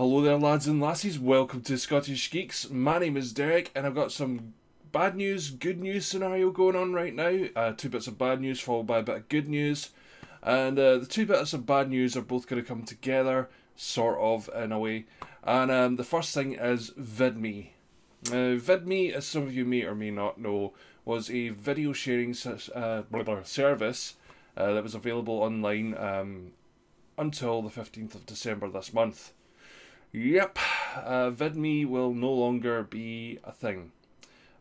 Hello there lads and lassies, welcome to Scottish Geeks. My name is Derek and I've got some bad news, good news scenario going on right now. Two bits of bad news followed by a bit of good news. And the two bits of bad news are both going to come together, sort of, in a way. And the first thing is Vidme. Vidme, as some of you may or may not know, was a video sharing service that was available online until the 15th of December this month. Yep, Vidme will no longer be a thing.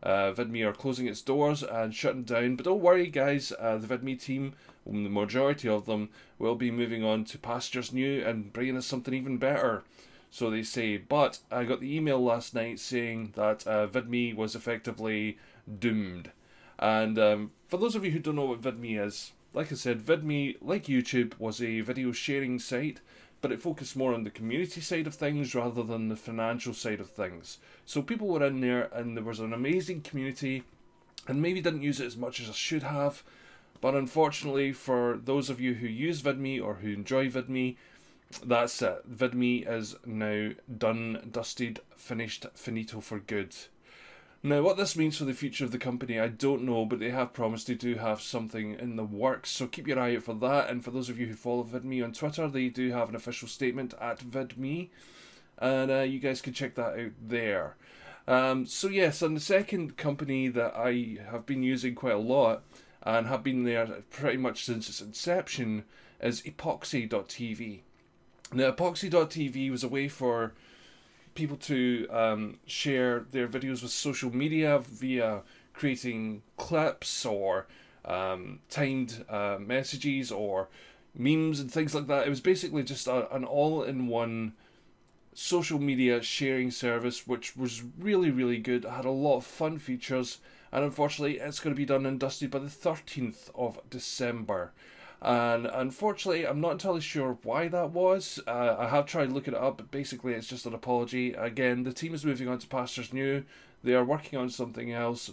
Vidme are closing its doors and shutting down, but don't worry guys, the Vidme team, the majority of them, will be moving on to pastures new and bringing us something even better, so they say. But I got the email last night saying that Vidme was effectively doomed. And for those of you who don't know what Vidme is, like I said, Vidme, like YouTube, was a video sharing site, but it focused more on the community side of things rather than the financial side of things. So people were in there and there was an amazing community, and maybe didn't use it as much as I should have, but unfortunately for those of you who use Vidme or who enjoy Vidme, that's it. Vidme is now done, dusted, finished, finito for good. Now, what this means for the future of the company, I don't know, but they have promised they do have something in the works, so keep your eye out for that. And for those of you who follow Vidme on Twitter, they do have an official statement at Vidme, and you guys can check that out there. So yes, and the second company that I have been using quite a lot, and have been there pretty much since its inception, is EPOXY.tv. Now, EPOXY.tv was a way for people to share their videos with social media via creating clips or timed messages or memes and things like that. It was basically just an all-in-one social media sharing service, which was really good. It had a lot of fun features, and unfortunately it's going to be done and dusted by the 13th of December. And unfortunately, I'm not entirely sure why that was. I have tried looking it up, but basically it's just an apology. Again, the team is moving on to pastures new. They are working on something else.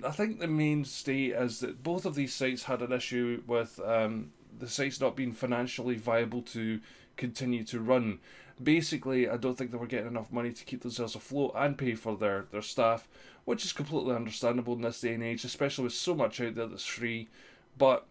I think the mainstay is that both of these sites had an issue with the sites not being financially viable to continue to run. Basically, I don't think they were getting enough money to keep themselves afloat and pay for their staff, which is completely understandable in this day and age, especially with so much out there that's free. But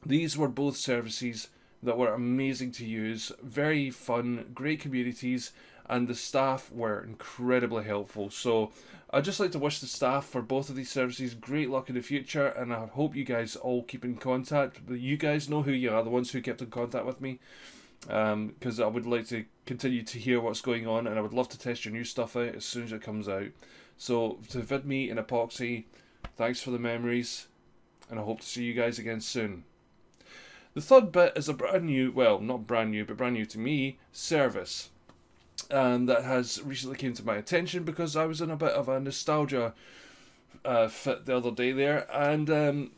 these were both services that were amazing to use, very fun, great communities, and the staff were incredibly helpful. So I'd just like to wish the staff for both of these services great luck in the future, and I hope you guys all keep in contact. You guys know who you are, the ones who kept in contact with me, because I would like to continue to hear what's going on, and I would love to test your new stuff out as soon as it comes out. So to Vidme and EPOXY, thanks for the memories, and I hope to see you guys again soon. The third bit is a brand new, well, not brand new, but brand new to me, service. And that has recently came to my attention because I was in a bit of a nostalgia fit the other day there, and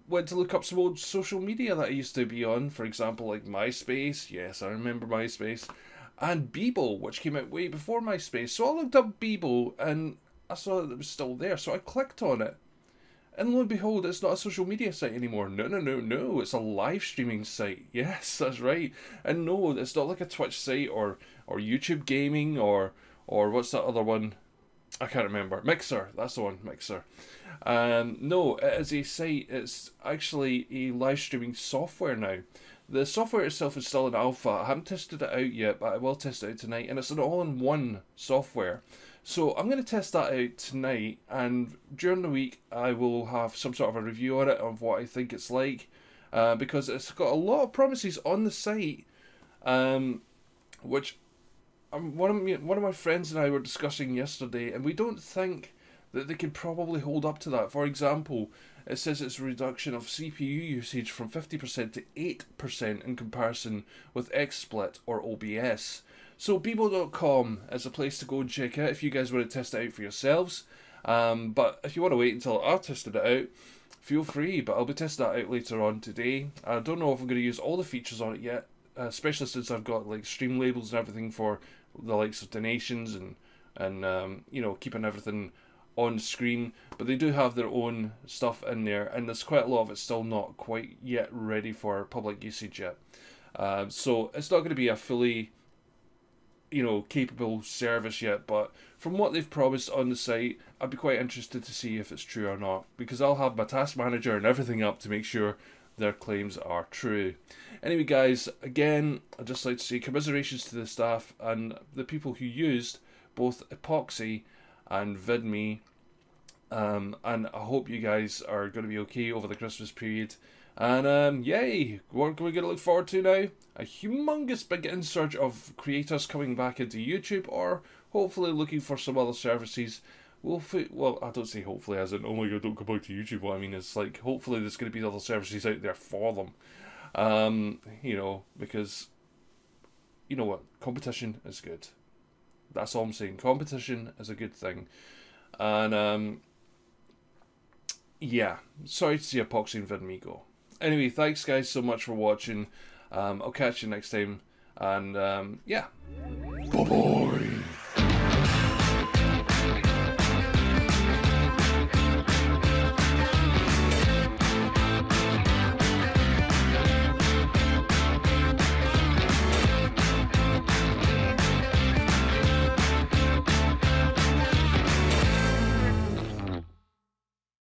went to look up some old social media that I used to be on. For example, like MySpace, yes, I remember MySpace, and Bebo, which came out way before MySpace. So I looked up Bebo and I saw that it was still there, so I clicked on it. And lo and behold, it's not a social media site anymore. No, it's a live streaming site. Yes, that's right. And no, it's not like a Twitch site or YouTube gaming or what's that other one? I can't remember. Mixer, that's the one, Mixer. No, it is a site. It's actually a live streaming software now. The software itself is still in alpha. I haven't tested it out yet, but I will test it out tonight. And it's an all-in-one software. So I'm going to test that out tonight, and during the week I will have some sort of a review on it of what I think it's like, because it's got a lot of promises on the site, which one of my friends and I were discussing yesterday, and we don't think that they can probably hold up to that. For example, it says it's a reduction of CPU usage from 50% to 8% in comparison with XSplit or OBS. So Bebo.com is a place to go and check out if you guys want to test it out for yourselves. But if you want to wait until I've tested it out, feel free, but I'll be testing that out later on today. I don't know if I'm going to use all the features on it yet, especially since I've got like stream labels and everything for the likes of donations and you know, keeping everything on screen. But they do have their own stuff in there, and there's quite a lot of it still not quite yet ready for public usage yet. So it's not going to be a fully you know, capable service yet, but from what they've promised on the site, I'd be quite interested to see if it's true or not, because I'll have my task manager and everything up to make sure their claims are true. Anyway guys, again, I'd just like to say commiserations to the staff and the people who used both Epoxy and Vidme, and I hope you guys are going to be okay over the Christmas period. And yay, what are we going to look forward to now? A humongous big insurge of creators coming back into YouTube, or hopefully looking for some other services. Well, I don't say hopefully as in, oh my god, don't come back to YouTube. What I mean is, like, hopefully there's going to be other services out there for them. You know, because, you know what, competition is good. That's all I'm saying. Competition is a good thing. And, yeah, sorry to see Epoxy and Vidme go. Anyway, thanks guys so much for watching. I'll catch you next time. And, yeah. Bye-bye.